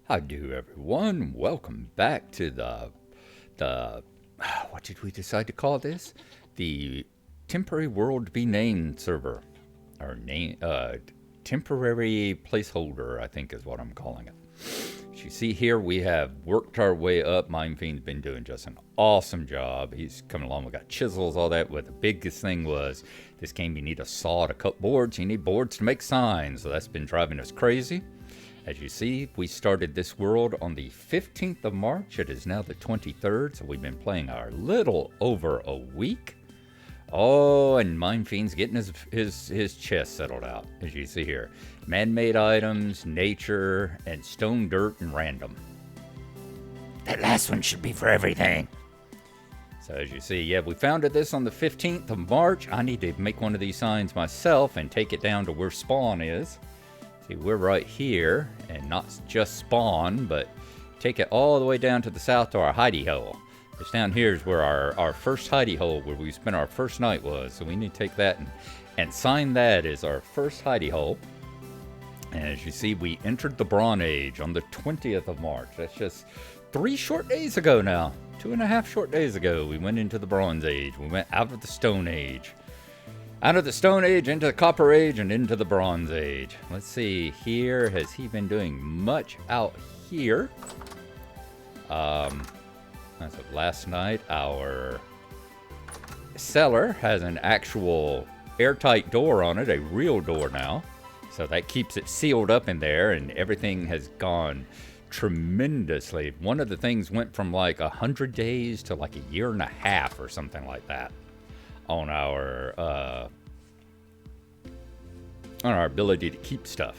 How do everyone? Welcome back to the what did we decide to call this? The temporary world to be named server, or name temporary placeholder, I think is what I'm calling it. As you see here, we have worked our way up. Mindfiend's been doing just an awesome job. He's coming along. We got chisels, all that. But the biggest thing was this game. You need a saw to cut boards. You need boards to make signs. So that's been driving us crazy. As you see, we started this world on the 15th of March. It is now the 23rd, so we've been playing our little over a week. Oh, and Mindfiend's getting his chest settled out, as you see here. Man-made items, nature, and stone, dirt, and random. That last one should be for everything. So as you see, yeah, we founded this on the 15th of March. I need to make one of these signs myself and take it down to where spawn is. See, we're right here, and not just spawn, but take it all the way down to the south to our hidey hole. This down here is where our first hidey hole, where we spent our first night was. So we need to take that and sign that as our first hidey hole. And as you see, we entered the Bronze Age on the 20th of March. That's just 3 short days ago now. 2.5 short days ago, we went into the Bronze Age. We went out of the Stone Age. Out of the Stone Age, into the Copper Age, and into the Bronze Age. Let's see here. Has he been doing much out here? As of last night, our cellar has an actual airtight door on it, a real door now. So that keeps it sealed up in there, and everything has gone tremendously. One of the things went from like 100 days to like 1.5 years or something like that. On our ability to keep stuff.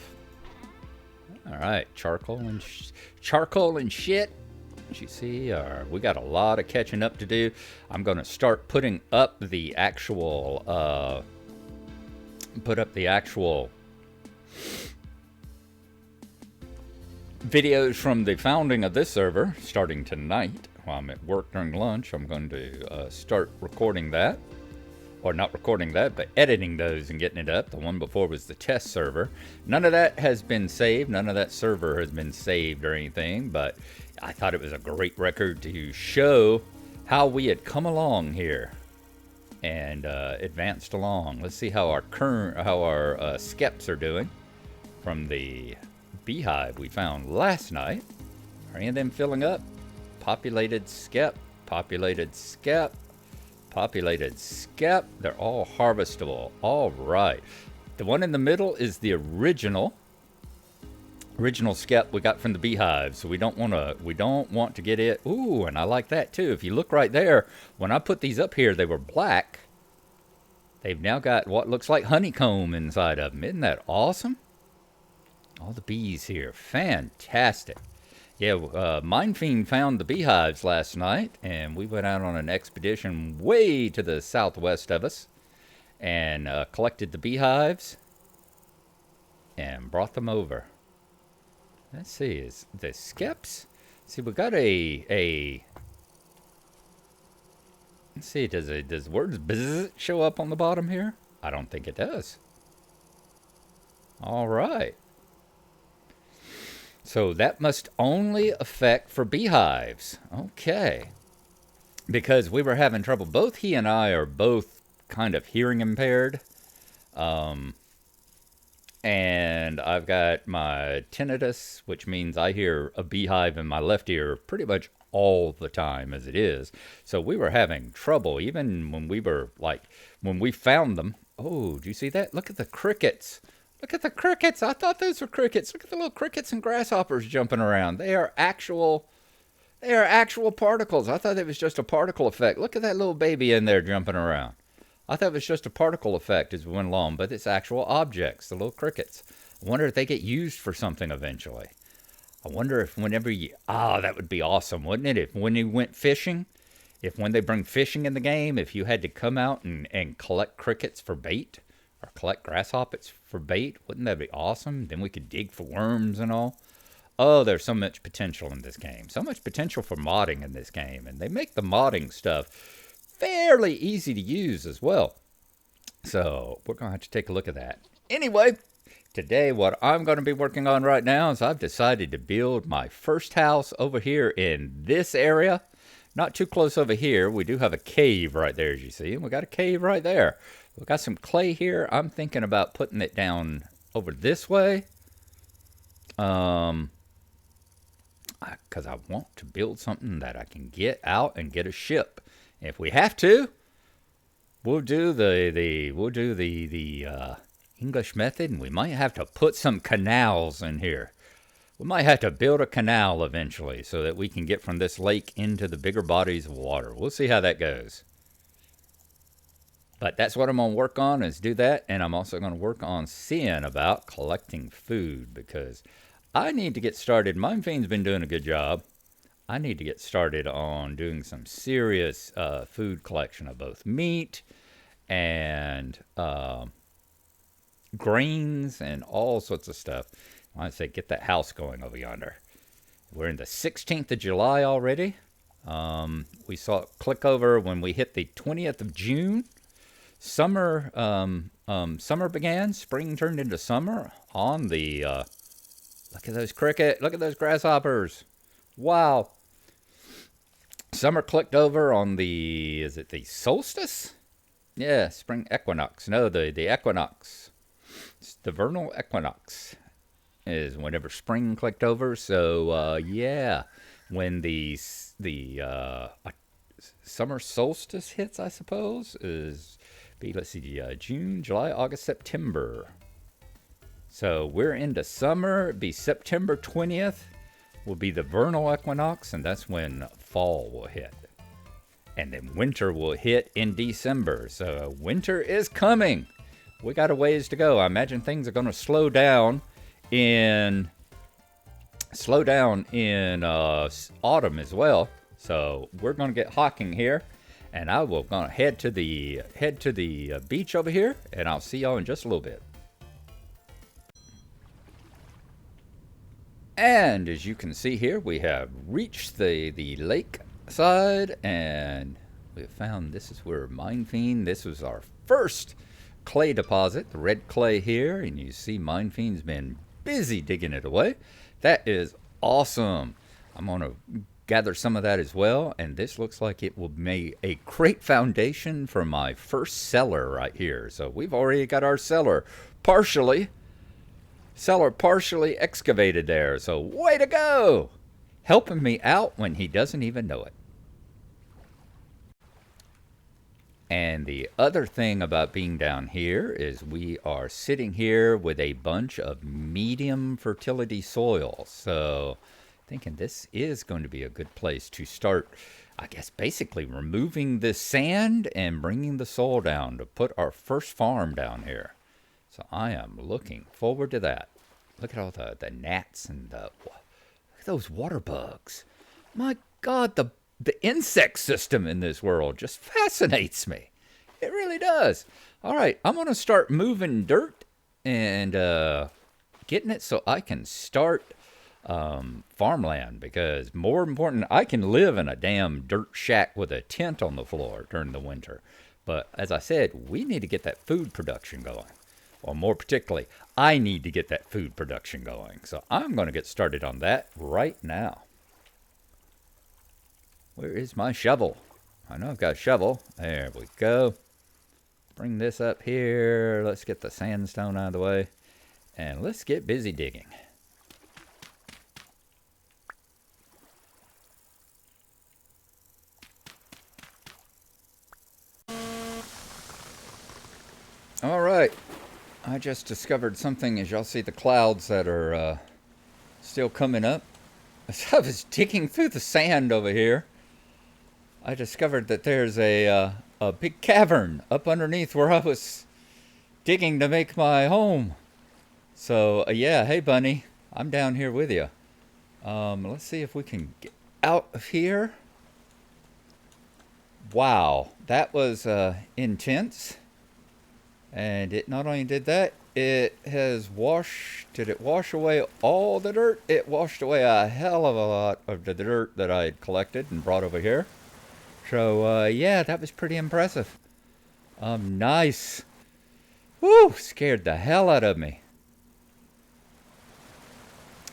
All right, charcoal and shit. As you see, we got a lot of catching up to do. I'm going to start putting up the actual videos from the founding of this server starting tonight. While I'm at work during lunch, I'm going to start recording that. Or not recording that, but editing those and getting it up. The one before was the test server. None of that has been saved. None of that server has been saved or anything, but I thought it was a great record to show how we had come along here and advanced along. Let's see how our skeps are doing from the beehive we found last night. Are any of them filling up? Populated skep, populated skep. Populated skep. They're all harvestable. All right. The one in the middle is the original skep we got from the beehive. So we don't want to get it. Ooh, and I like that too. If you look right there, when I put these up here, they were black. They've now got what looks like honeycomb inside of them. Isn't that awesome? All the bees here. Fantastic. Yeah, Mindfiend found the beehives last night, and we went out on an expedition way to the southwest of us and collected the beehives and brought them over. Let's see, is the skeps? See, we got a let's see, does the words bzz show up on the bottom here? I don't think it does. All right. So that must only affect for beehives. Okay. Because we were having trouble. Both he and I are both kind of hearing impaired. And I've got my tinnitus, which means I hear a beehive in my left ear pretty much all the time as it is. So we were having trouble even when we found them. Oh, do you see that? Look at the crickets. Look at the crickets. I thought those were crickets. Look at the little crickets and grasshoppers jumping around. They are actual particles. I thought it was just a particle effect. Look at that little baby in there jumping around. I thought it was just a particle effect as we went along, but it's actual objects, the little crickets. I wonder if they get used for something eventually. I wonder if that would be awesome, wouldn't it? If when you went fishing, when they bring fishing in the game, if you had to come out and collect crickets for bait, or collect grasshoppers for bait. Wouldn't that be awesome? Then we could dig for worms and all. Oh, there's so much potential in this game. So much potential for modding in this game. And they make the modding stuff fairly easy to use as well. So we're going to have to take a look at that. Anyway, Today, what I'm going to be working on right now is I've decided to build my first house over here in this area. Not too close over here. We do have a cave right there, as you see, and we got a cave right there. We got some clay here. I'm thinking about putting it down over this way. Because I want to build something that I can get out and get a ship. If we have to, we'll do the English method, and we might have to put some canals in here. We might have to build a canal eventually so that we can get from this lake into the bigger bodies of water. We'll see how that goes. But that's what I'm going to work on, is do that. And I'm also going to work on seeing about collecting food, because I need to get started. Mine Fiend's been doing a good job. I need to get started on doing some serious food collection of both meat and grains and all sorts of stuff. I say get that house going over yonder. We're in the 16th of July already. We saw it click over when we hit the 20th of June. Summer began. Spring turned into summer on the, look at those cricket, look at those grasshoppers. Wow. Summer clicked over on the, is it the solstice? Yeah, spring equinox. No, the equinox. It's the vernal equinox is whenever spring clicked over. So, yeah, when the summer solstice hits, I suppose, let's see, June, July, August, September. So we're into summer. It'd be September 20th will be the vernal equinox, and that's when fall will hit. And then winter will hit in December. So winter is coming. We got a ways to go. I imagine things are going to slow down in autumn as well. So we're going to get hawking here, and I will going to head to the beach over here, and I'll see y'all in just a little bit. And as you can see here, we have reached the lake side, and we have found this is where Mine Fiend, this was our first clay deposit, the red clay here, and you see Mine Fiend's been busy digging it away. That is awesome. I'm going to gather some of that as well, and this looks like it will make a great foundation for my first cellar right here. So we've already got our cellar partially excavated there. So way to go, helping me out when he doesn't even know it. And the other thing about being down here is we are sitting here with a bunch of medium fertility soil. So thinking this is going to be a good place to start, I guess, basically removing the sand and bringing the soil down to put our first farm down here. So I am looking forward to that. Look at all the gnats and look at those water bugs. My God, the insect system in this world just fascinates me. It really does. All right, I'm going to start moving dirt and getting it so I can start farmland, because more important, I can live in a damn dirt shack with a tent on the floor during the winter. But as I said, we need to get that food production going. Or more particularly, I need to get that food production going. So I'm going to get started on that right now. Where is my shovel? I know I've got a shovel. There we go. Bring this up here. Let's get the sandstone out of the way. And let's get busy digging. All right. I just discovered something. As y'all see the clouds that are still coming up. As I was digging through the sand over here, I discovered that there's a big cavern up underneath where I was digging to make my home. So, yeah, hey, Bunny, I'm down here with you. Let's see if we can get out of here. Wow, that was intense. And it not only did that, it has did it wash away all the dirt? It washed away a hell of a lot of the dirt that I had collected and brought over here. So, yeah, that was pretty impressive. Nice. Woo, scared the hell out of me.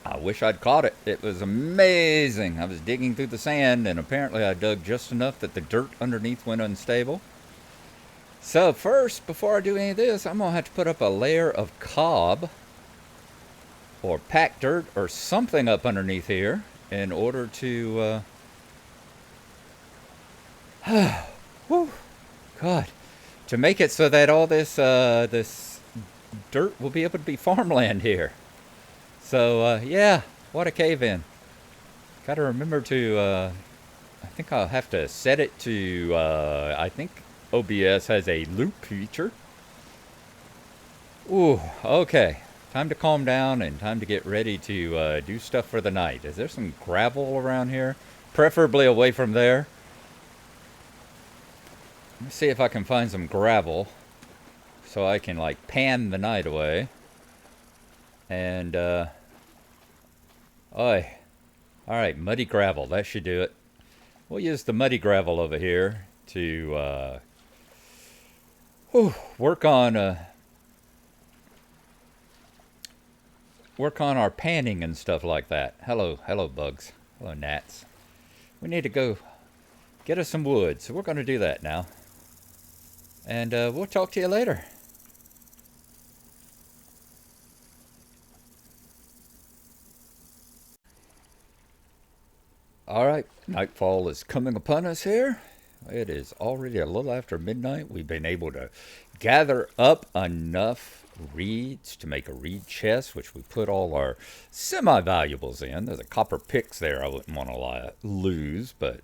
I wish I'd caught it. It was amazing. I was digging through the sand, and apparently I dug just enough that the dirt underneath went unstable. So first, before I do any of this, I'm going to have to put up a layer of cob or packed dirt or something up underneath here in order to, whew, God, to make it so that all this dirt will be able to be farmland here. So, yeah, what a cave-in. Got to remember to, I think I'll have to set it to, I think OBS has a loop feature. Ooh, okay. Time to calm down and time to get ready to do stuff for the night. Is there some gravel around here? Preferably away from there. Let me see if I can find some gravel so I can, like, pan the night away. And, alright, muddy gravel. That should do it. We'll use the muddy gravel over here to, work on our panning and stuff like that. Hello bugs. Hello gnats. We need to go get us some wood, so we're going to do that now. And we'll talk to you later. Alright, nightfall is coming upon us here. It is already a little after midnight. We've been able to gather up enough reeds to make a reed chest, which we put all our semi-valuables in. There's a copper picks there I wouldn't want to lose, but,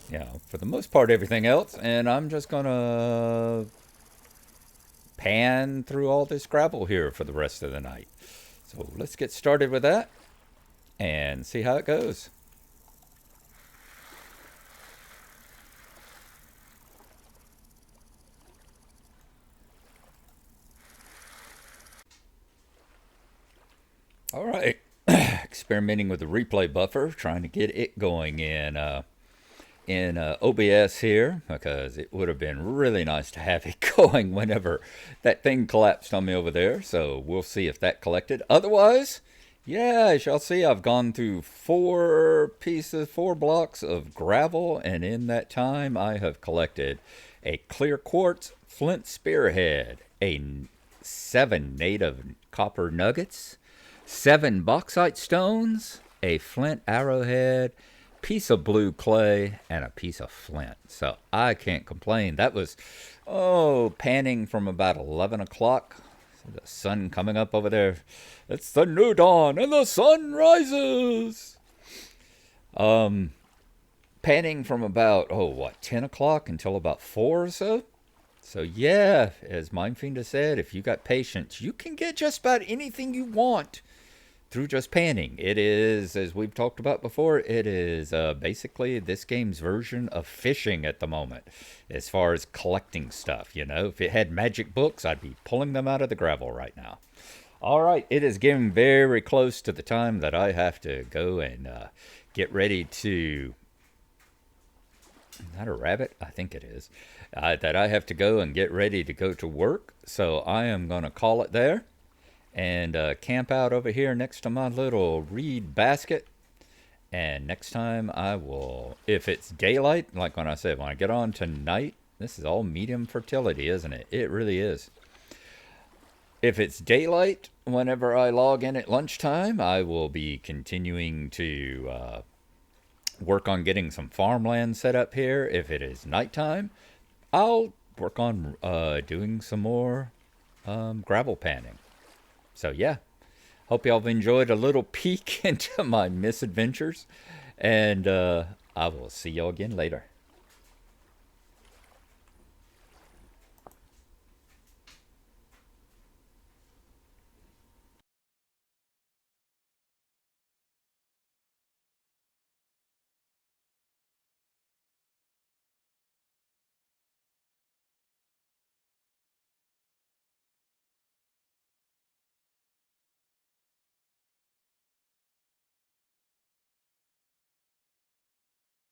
you know, for the most part, everything else. And I'm just going to pan through all this gravel here for the rest of the night. So let's get started with that and see how it goes. All right, experimenting with the replay buffer, trying to get it going in OBS here, because it would have been really nice to have it going whenever that thing collapsed on me over there. So we'll see if that collected. Otherwise, yeah, as y'all see, I've gone through 4 blocks of gravel, and in that time I have collected a clear quartz flint spearhead, 7 native copper nuggets, 7 bauxite stones, a flint arrowhead, piece of blue clay, and a piece of flint. So I can't complain. That was, panning from about 11 o'clock. The sun coming up over there. It's the new dawn and the sun rises. Panning from about, 10 o'clock until about 4 or so. So yeah, as Mindfiend has said, if you got patience, you can get just about anything you want through just panning. It is, as we've talked about before, it is basically this game's version of fishing at the moment, as far as collecting stuff. You know, if it had magic books, I'd be pulling them out of the gravel right now. All right, it is getting very close to the time that I have to go and get ready to... Is that a rabbit? I think it is. That I have to go and get ready to go to work. So I am going to call it there and camp out over here next to my little reed basket. And next time I will, if it's daylight, like when I said, when I get on tonight, this is all medium fertility, isn't it? It really is. If it's daylight, whenever I log in at lunchtime, I will be continuing to work on getting some farmland set up here. If it is nighttime, I'll work on doing some more gravel panning. So yeah, hope y'all have enjoyed a little peek into my misadventures, and I will see y'all again later.